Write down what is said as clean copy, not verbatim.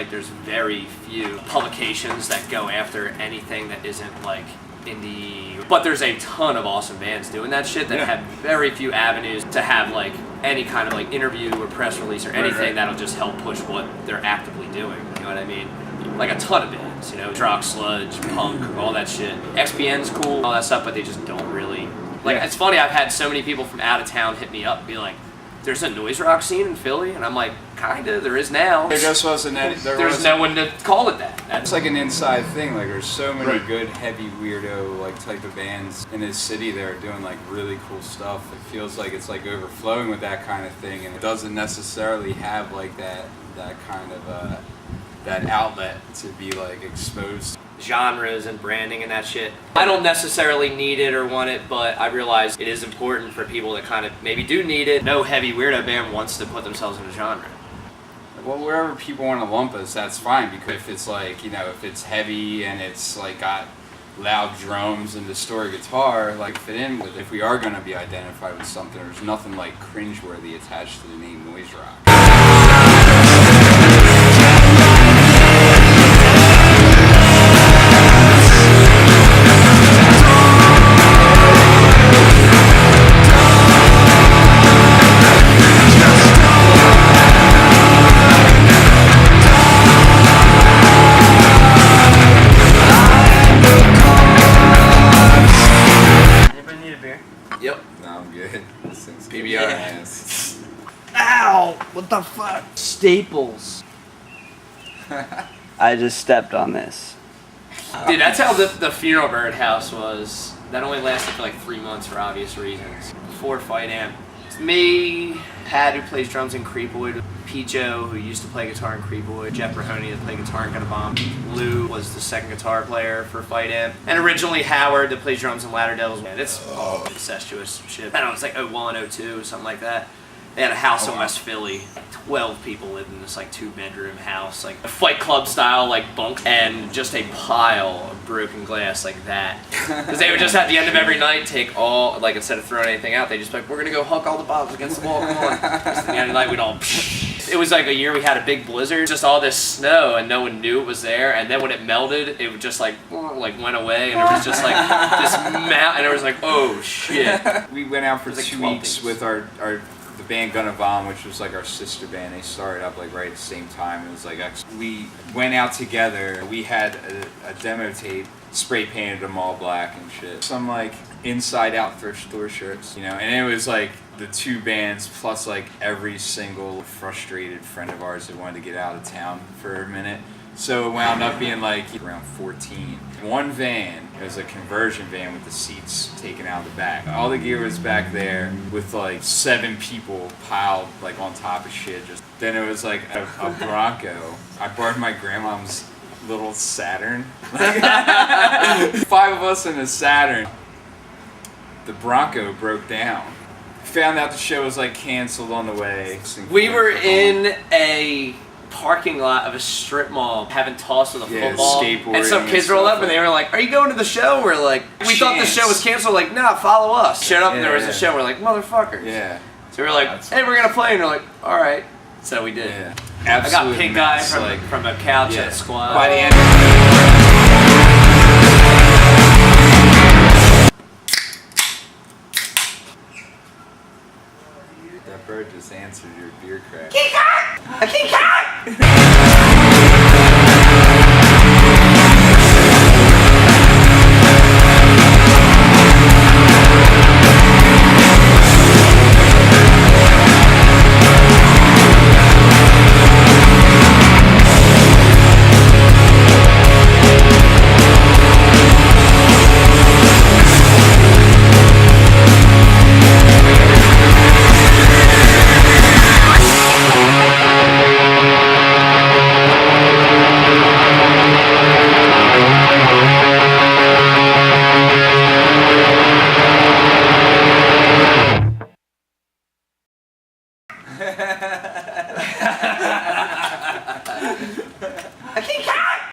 like there's very few publications that go after anything that isn't like indie. But there's a ton of awesome bands doing that shit that have very few avenues to have like any kind of like interview or press release or anything that'll just help push what they're actively doing. You know what I mean? Like a ton of bands, you know, rock, sludge, punk, all that shit. XPN's cool, all that stuff, but they just don't really. Like, it's funny, I've had so many people from out of town hit me up and be like, there's a noise rock scene in Philly? And I'm like, kinda, there is now. There just wasn't any. There's no one to call it that. It's like an inside thing. Like, there's so many good, heavy, weirdo, like, type of bands in this city that are doing, like, really cool stuff. It feels like it's, like, overflowing with that kind of thing, and it doesn't necessarily have, like, that kind of, that outlet to be, like, exposed. Genres and branding and that shit. I don't necessarily need it or want it, but I realize it is important for people that kind of maybe do need it. No heavy weirdo band wants to put themselves in a genre. Well, wherever people want to lump us, that's fine, because if it's like, you know, if it's heavy and it's like got loud drums and distorted guitar, like fit in with it. If we are going to be identified with something, there's nothing like cringeworthy attached to the name noise rock. Yep. No, I'm good. PBR hands. Ow! What the fuck? Staples. I just stepped on this. Dude, that's how the funeral bird house was. That only lasted for like 3 months for obvious reasons. Before Fight Amp. It's me, Pat, who plays drums in Creepwood, Pete Joe, who used to play guitar in Creepwood, Jeff Rahoney, that played guitar in Gonna Bomb, Lou was the second guitar player for Fight Amp, and originally Howard, that plays drums in Ladder Devils. Man, it's all incestuous shit. I don't know, it's like 01, 02, something like that. They had a house in West Philly. 12 people lived in this like 2-bedroom house, like a Fight Club style like bunk, and just a pile of broken glass like that. Because they would just at the end of every night take all, like instead of throwing anything out, they just be like, we're gonna go huck all the bottles against the wall, come on. At the end of the night we'd all It was like a year we had a big blizzard, just all this snow and no one knew it was there, and then when it melted, it would just like went away, and it was just like this mountain, and it was like, oh shit. We went out for like 2 weeks with the band Gonna Bomb, which was like our sister band. They started up like right at the same time. It was like, we went out together. We had a demo tape, spray painted them all black and shit. Some like inside out thrift store shirts, you know, and it was like the 2 bands plus like every single frustrated friend of ours that wanted to get out of town for a minute. So it wound up being like around 14. One van, it was a conversion van with the seats taken out of the back. All the gear was back there with like 7 people piled like on top of shit. Then it was like a Bronco. I borrowed my grandma's little Saturn. 5 of us in a Saturn. The Bronco broke down. Found out the show was like canceled on the way. We were in a parking lot of a strip mall having tossed with a football, and some kids rolled up and they were like, are you going to the show? We're like, we thought the show was canceled, like, nah, follow us. Showed up and there was a show, we're like, motherfuckers. Yeah. So we were like, hey, we're gonna play, and they're like, alright. So we did. Yeah. I got pink eye from a couch at Squad. By the end that bird just answered your beer crack. King Kong! A King Kong! A King Kong!